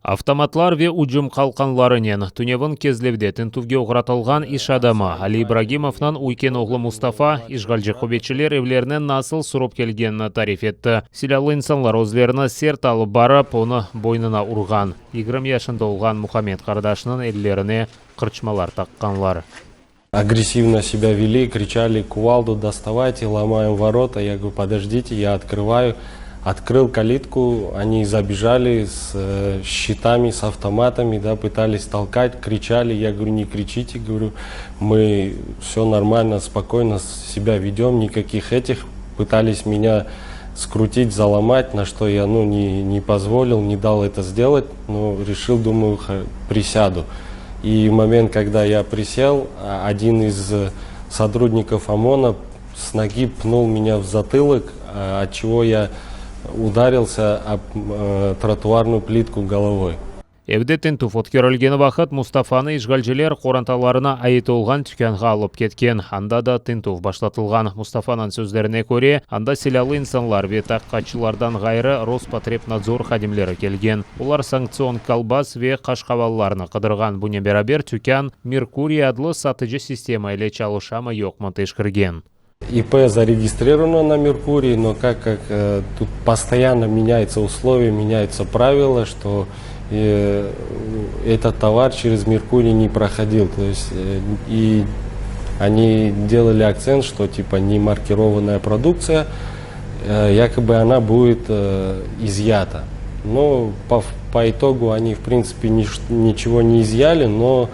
Автоматлар ве уджум қалқанларынен түневін кезлевде тінтуге ұғыратылған иш адамы Али Ибрагимовнан уйкен оғлы Мустафа ишгалжы қобетшілер евлерінен насыл сұрып келгенін тариф етті. Силалы инсанлар өзлеріні серт алып барып, оны бойнына ұрған. 20 яшында олған Мухаммед қардашының еллеріне қырчмалар таққанлар. Агрессивно себя вели, кричали: кувалду доставайте, ломаем ворота. Я говорю: подождите, я открываю. Открыл калитку, они забежали с щитами, с автоматами, да, пытались толкать, кричали. Я говорю: не кричите, говорю, мы все нормально, спокойно себя ведем, никаких этих. Пытались меня скрутить, заломать, на что я не позволил, не дал это сделать, но решил, думаю, присяду. И в момент, когда я присел, один из сотрудников ОМОНа с ноги пнул меня в затылок, от чего я ударился об тротуарную плитку головой. Евде тінтуф өткерілген вақыт Мустафаны ишгалжілер қоранталарына айытылған түкенға алып кеткен. Анда да тінтуф башлатылған. Мустафаның сөздеріне көре, анда силалы инсанлар ве таққатшылардан ғайры Роспотребнадзор хадимлері келген. Олар санкцион колбас ве қашқавалларны қыдырған. Бұне берабер түкен Меркурий адлы сатыжы система или чалышамы yoqмы тешкірген. ИП зарегистрировано на Меркурии, но как тут постоянно меняются условия, меняются правила, что этот товар через Меркурий не проходил. То есть и они делали акцент, что типа не маркированная продукция, якобы она будет изъята. Но по итогу они в принципе ничего не изъяли, но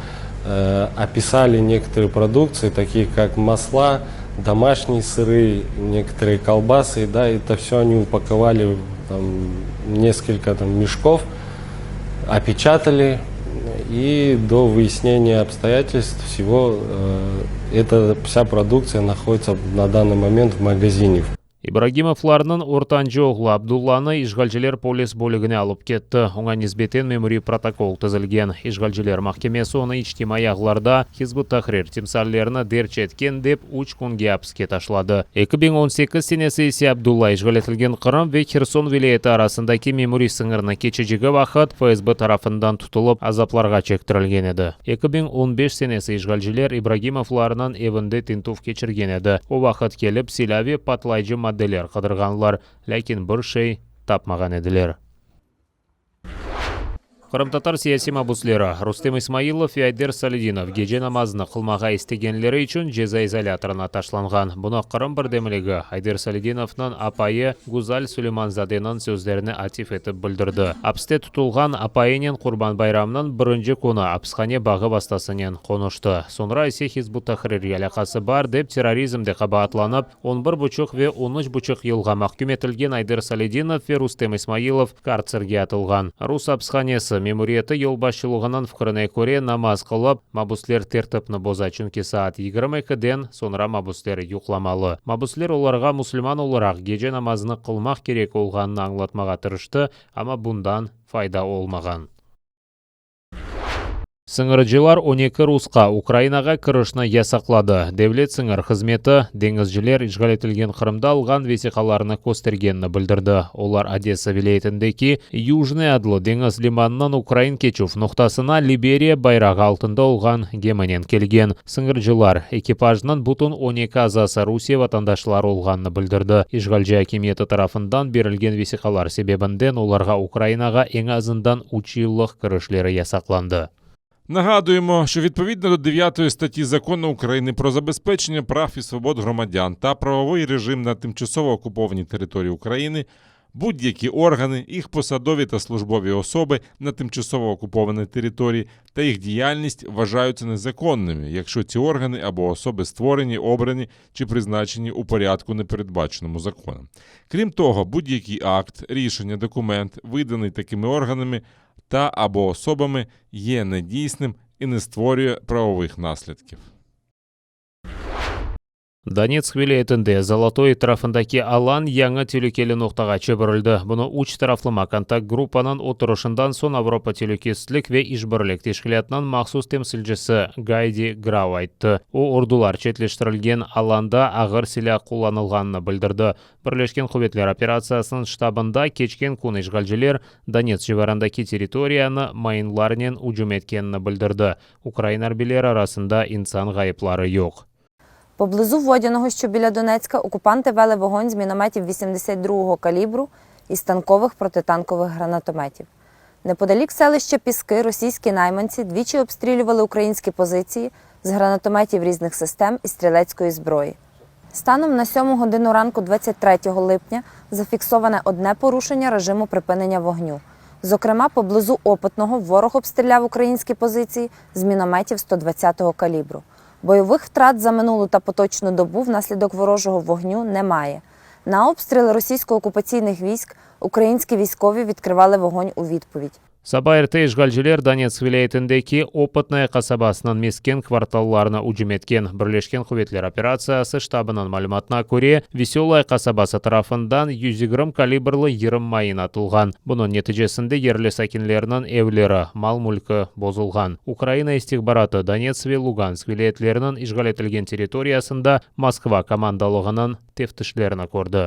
описали некоторые продукции, такие как масла, домашние сыры, некоторые колбасы, да, это все они упаковали в несколько мешков, опечатали, и до выяснения обстоятельств всего эта вся продукция находится на данный момент в магазине. Ибрагимовларның ортанчы оғлы Абдулланы ишгалжілер полис бөлігіне алып кетті. Оңа низбетен мемори протокол тізілген. Ишгалжілер махкемесі оны иштимай ағларда Хизбут Тахрир тимсарлеріні дерч еткен деп уч күнге апске ташлады. 2018 сенесі есе Абдулла ишгалетілген Қырым ве Херсон вилайеті арасындаки мемори сыңырны кечежігі вақыт ФСБ тарафындан тұтылып азапларға чектірілген еді. 2015 сенесі ишгалжілер Ибрагимовларының евінде тінтуф кечірген еді. О вақыт келіп Силави патлайжы модделер қыдырғанлар, ләкин бір шей тапмаған еділер. Қырым-татар сияси мабуслері Рустем Исмаилов и Айдер Салидинов геже намазыны қылмаға істегенлері үшін жеза изоляторына ташланған. Бұны Қырым бірдемілігі Айдер Салидиновның апайы Гузаль Сулейманзаденің сөздеріне атиф етіп білдірді. Апсте тұтылған апайынен Құрбан байрамның бірінші күні апсхане бағы бастасынен қонышты. Сонра есе Хизбут Тахрир ялақасы бар деп терроризмде қабатланып, 11,5 ве 13,5 елға махкүм етілген Айдер Салидинов ве Рустем Исмаилов карцерге атылған. Рус апсханесі мемориеті елбашылығынан фікіріне көре намаз қылып, мабуслер тертіпні боза чүнке саат 22-ден сонра мабуслер юқламалы. Мабуслер оларға мұсылман оларақ геже намазыны қылмақ керек олғанын аңлатмаға тырышты, ама бұндан файда олмаған. Сыңыржылар 12 русқа Украинаға кірішні ясақлады. Девлет сыңыр қызметі деңізжілер ишғалетілген Қырымда алған весиқаларыны көстергенні білдірді. Олар Одесса вилаетіндегі Южный адлы деңіз лиманынан Украин кечув нұқтасына Либерия байрағы алтында олған геменен келген. Сыңыржылар экипажынан бұтын 12 азасы Русия ватандашлар олғанны білдірді. Ишғалжы акиметі тарафындан берілген весиқалар себебінден оларға Украинаға ең азындан 3 жыллық кірішлері ясақланды. Нагадуємо, що відповідно до 9 статті Закону України про забезпечення прав і свобод громадян та правовий режим на тимчасово окупованій території України, будь-які органи, їх посадові та службові особи на тимчасово окупованій території та їх діяльність вважаються незаконними, якщо ці органи або особи створені, обрані чи призначені у порядку, не передбаченому законом. Крім того, будь-який акт, рішення, документ, виданий такими органами та або особами, є недійсним і не створює правових наслідків. Донецк вилаятында Золотой трафындаки алан яңа телекелі ноқтаға чөбірілді. Бұны уч тарафлыма контакт группанан отырышындан сон Авропа телекестілік ве ишбірлік тешкілетінен мақсус темсілжісі Гайди Грау айтты. О ордулар четлештірілген аланда ағыр силә қоланылғанны білдірді. Бірлешкен Құветлер операциясының штабында кечкен күн ишгалжелер Донецк жеварандаки территорияны майынларнен уджум еткенні білдірді. Украин арбилер арасында инсан ғайыплары yok. Поблизу Водяного, що біля Донецька, окупанти вели вогонь з мінометів 82-го калібру і станкових протитанкових гранатометів. Неподалік селища Піски російські найманці двічі обстрілювали українські позиції з гранатометів різних систем і стрілецької зброї. Станом на 7 годину ранку 23 липня зафіксоване одне порушення режиму припинення вогню. Зокрема, поблизу Опитного ворог обстріляв українські позиції з мінометів 120-го калібру. Бойових втрат за минулу та поточну добу внаслідок ворожого вогню немає. На обстріли російсько-окупаційних військ українські військові відкривали вогонь у відповідь. Саба эрте ишгалжелер Донецк вилаятындагы Опытная касабасынан мескен кварталларына уджум еткен. Бірлешкен Құветлер операциясы штабынан мәліметіне көре, Веселая касабасы тарафындан 120 калибрлы ерім майын атылған. Бұның нәтижесінде ерлі сәкинлерінің әвлері, мал-мүлкі бозылған. Украина истихбараты Донецк ве Луганск вилаятлерінің ишгал етілген территориясында Москва командалығының тефтішлеріні көрді.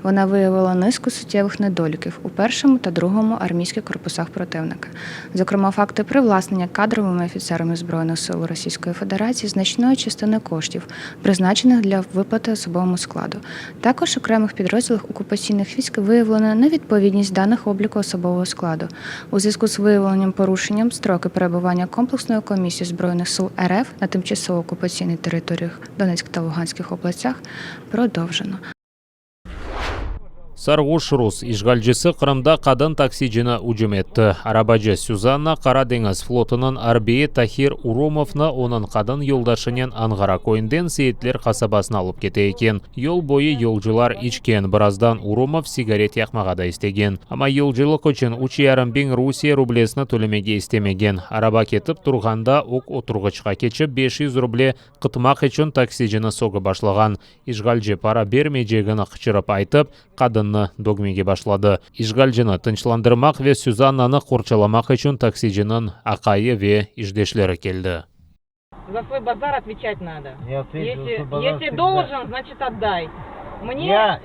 Вона виявила низку суттєвих недоліків у першому та другому армійських корпусах противника. Зокрема, факти привласнення кадровими офіцерами Збройних сил Російської Федерації значної частини коштів, призначених для виплати особовому складу. Також в окремих підрозділах окупаційних військ виявлено невідповідність даних обліку особового складу. У зв'язку з виявленням порушенням строки перебування комплексної комісії Збройних сил РФ на тимчасово окупаційних територіях Донецьк та Луганських областях продовжено. Сарғуш Рус ишгалжысы Қырымда қадын таксиджіні уджум етті. Арабажы Сюзанна Қара деңіз флотының арбейі Тахир Уромовны оның қадын елдашынен аңғара койынден Сейтлер қасабасын алып кете екен. Ел бойы елжылар ичкен, біраздан Уромов сигарет яқмағада істеген. Ама елжылық үшін 3,5 Русия рублесіні төлемеге істемеген. Араба кетіп тұрғанда оқ отырғычқа кечіп 500 рубле қытмақ үшін таксиджіні соғы башлаған. Ишгалжы пара бермейжегіні қычырып айтып, қадын догмеге башлады. Ишгалжыны тынчландырмақ ве Сюзаннаны қорчаламақ үшін таксиджінің ақайы ве иждешлері келді. За свой базар отвечать надо. Если должен, значит отдай. У меня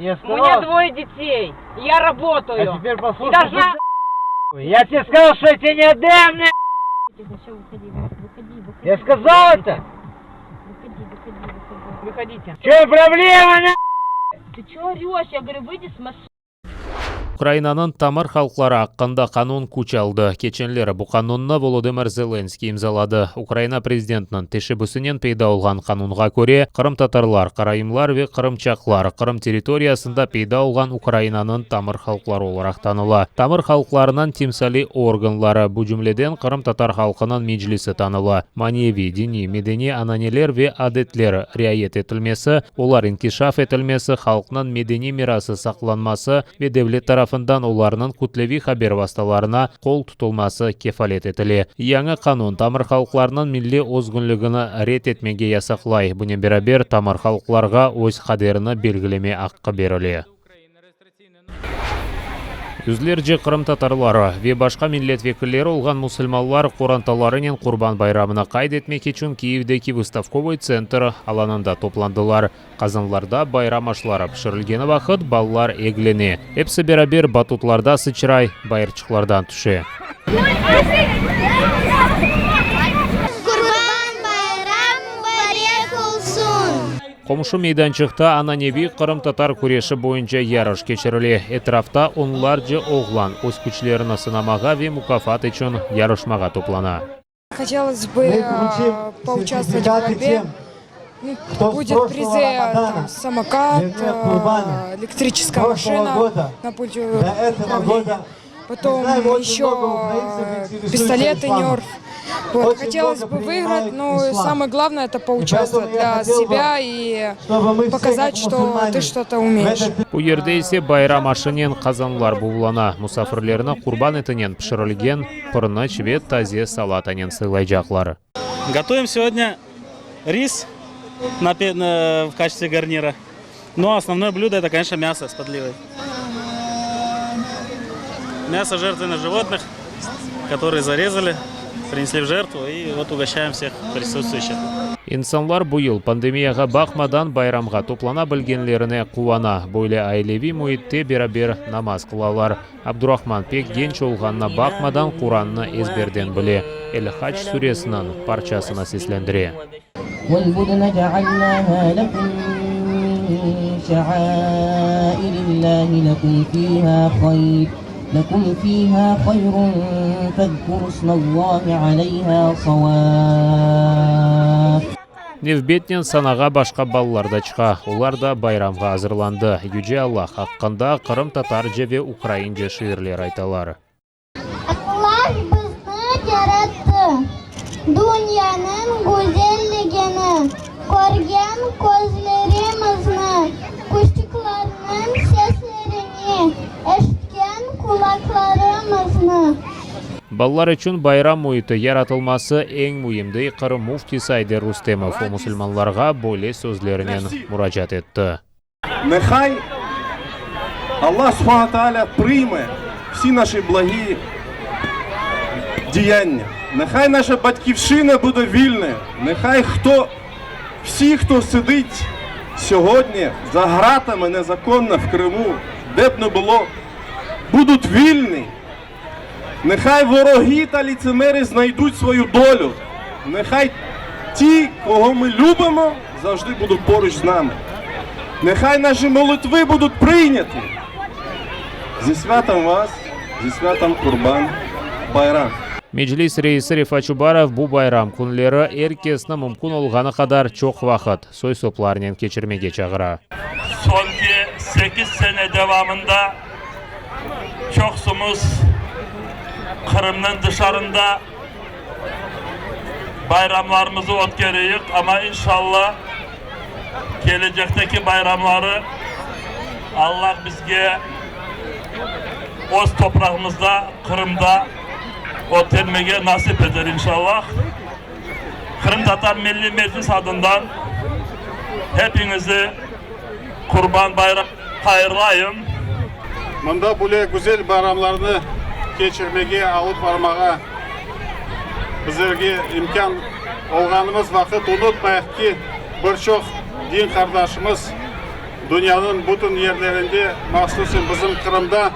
двое детей. Я работаю. А теперь послушай. Должна... Я тебе сказал, что я тебе не отдам, Я сказал это? Выходите. Че проблема, Ты чё орёшь? Я говорю, выйди с машины. Украинаның тамыр халықлары аққанда қанун күч алды. Кеченлері бұл қанунны Володимир Зеленский имзалады. Украина президентінің тешебісінен пейда олған қанунға көре, Қырым татарлар, қарайымлар ве қырымчақлар Қырым территориясында пейда олған Украинаның тамыр халықлары оларақ таныла. Тамыр халықларынан тимсали органлары, бұл жүмледен Қырым татар халқының меджлисі таныла. Маневи, дини, медени ананелер ве адетлер riayet етілмесі, олар инкишаф етілмесі, халқының медени мирасы сақланмасы ве девлет тарафындан оларының күтлеви хабер васталарына қол тұтылмасы кефалет етіле. Яңы қанун тамыр халықларының милли озгүнлігіні рет етмеге ясақлай. Бұнен берабер тамыр халықларға өз қадеріні белгілеме аққы беріле. Юзлерже Қырым татарлары ве башқа миллет векілері олған мұсылманлар қоранталарының Құрбан байрамына қайд етмек үшін Киевдегі выставковый центр аланында топландылар. Қазанларда байрам ашлары пішірілгені вақыт баллар еглене. Епсі берабер батутларда сычрай, байырчықлардан түше. Комшу мейданчықта ананеви Қырым татар күреші бойынша ярыш кечіріле. Этрафта онларжы оғлан өз күчлеріні сынамаға ве мукафат үшін ярышмаға топлана. Хотелось бы поучаствовать в борьбе. Будет призы самокат, электрическая машина на пути управления. Потом еще пистолеты Нерф. Вот. Хотелось бы выиграть, но самое главное это поучаствовать для себя и показать, что ты что-то умеешь. Bu yerде ise bayram ашынен қазанлар бұлана. Мұсафірлеріні құрбан етінен пішірілген пырныч ве тазе салатанен сыйлайжақлары. Готовим сегодня рис в качестве гарнира. Но основное блюдо это, конечно, мясо с подливой. Мясо жертвенных животных, которые зарезали, принесли в жертву, и вот угощаем всех присутствующих. Инсанлар буйыл пандемияға бақмадан байрамға топлана білгенлеріне қуана. Бойле айлеви муитте берабер намаз қылалар. Абдурахман пек генч олғанна бақмадан Құранны ezberden біле. Эль-Хадж сүресінің парчасына сеслендіре. والبدن جعلناها لكم من شعائر الله لكم فيها خير فاذكروا اسم الله عليها صواف. Невбетнен санаға башқа балалар да чыға. Олар да байрамға азырланды. Юже Аллах хаққында Қырым татар жеве украинже шиырлер айталар. Аллах бізді жаратты. Дүнияның güzelligini көрген көзлерімізні, құштықларының сесlerini eşitken kulaklarımızны. Баллар үшін байрам муйты яратылмасы ең муйымды Қырым муфтисі Айдер Рустемов о мұсылманларға боле сөзлерінен мұрачат етті. Нехай Аллах Субхану Тааля прийме всі наші благі діяння. Нехай наша батьківщина буде вільною. Нехай всі, хто сидить сьогодні за гратами незаконно в Криму, де б не було, будуть вільні. Нехай вороги та ліцемери знайдуть свою долю. Нехай ті, кого ми любимо, завжди будуть поруч з нами. Нехай наші молитви будуть прийняті. Зі святом вас, зі святом Курбан Байрам. Меджлис рейсі Рифат Чубаров bu байрам күнлері әркесіні мүмкін олғаны қадар чоқ вақыт сой сопларынан кечірмеге чағыра. Sonki 8 sene devamında çoksumuz Kırım'ın dışarında bayramlarımızı ötkeriyiz ama inşallah gelecekteki bayramları Allah bizge öz toprağımızda Kırım'da ötürmeye nasip eder inşallah. Kırım Tatar Milli Meclis adından hepinizi Kurban Bayramı hayırlayım. Mında böyle güzel bayramlarını geçirmeye, alıp varmağa bizlerge imkan olganımız vakit unutmayık ki birçok din kardeşimiz dünyanın bütün yerlerinde, mahsusen bizim Kırım'da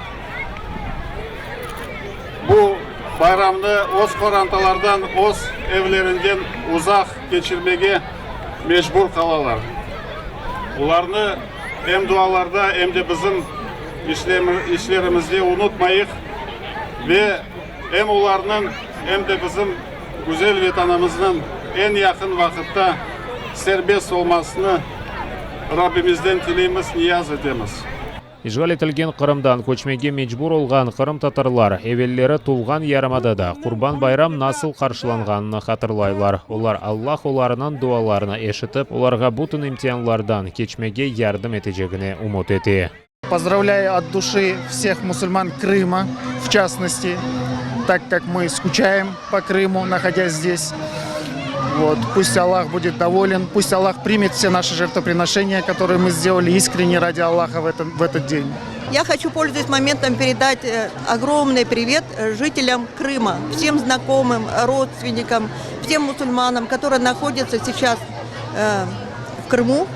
bu bayramını öz korantalardan, öz evlerinden uzak geçirmeye mecbur kalalar. Onlarını hem dualarda hem de bizim işlerimizde unutmayık ve hem onların hem de bizim güzel vatanımızın en yakın vakitte serbest olmasını Rabbimizden dileyimiz, niyaz edemiz. Ишғал етілген Қырымдан көчмеге мечбур олған Қырым татарлар әвеллері туылған ярымадада Құрбан байрам насыл қаршыланғанын қатырлайлар. Олар Аллах оларының дуаларына ешітіп, оларға бұтын имтиянлардан кечмеге ярдым етежегіне умут еті. Поздравляю от души всех мусульман Крыма, в частности, так как мы скучаем по Крыму, находясь здесь. Вот. Пусть Аллах будет доволен, пусть Аллах примет все наши жертвоприношения, которые мы сделали искренне ради Аллаха в этот день. Я хочу, пользуясь моментом, передать огромный привет жителям Крыма, всем знакомым, родственникам, всем мусульманам, которые находятся сейчас в Крыму.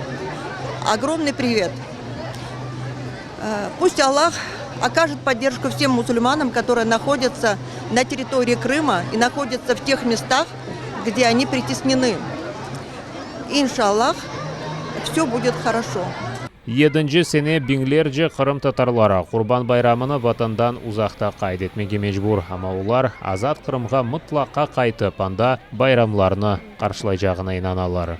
Огромный привет. Пусть Аллах окажет поддержку всем мусульманам, которые находятся на территории Крыма и находятся в тех местах, где они притеснены. Иншаллах, все будет хорошо. 7-ші сене биңлерже Қырым татарлары Құрбан байрамыны ватандан ұзақта қайд етмеге мejbur, ама олар азат Қырымға мұтлаққа қайтып, анда байрамларны қаршылай жағына инаналар.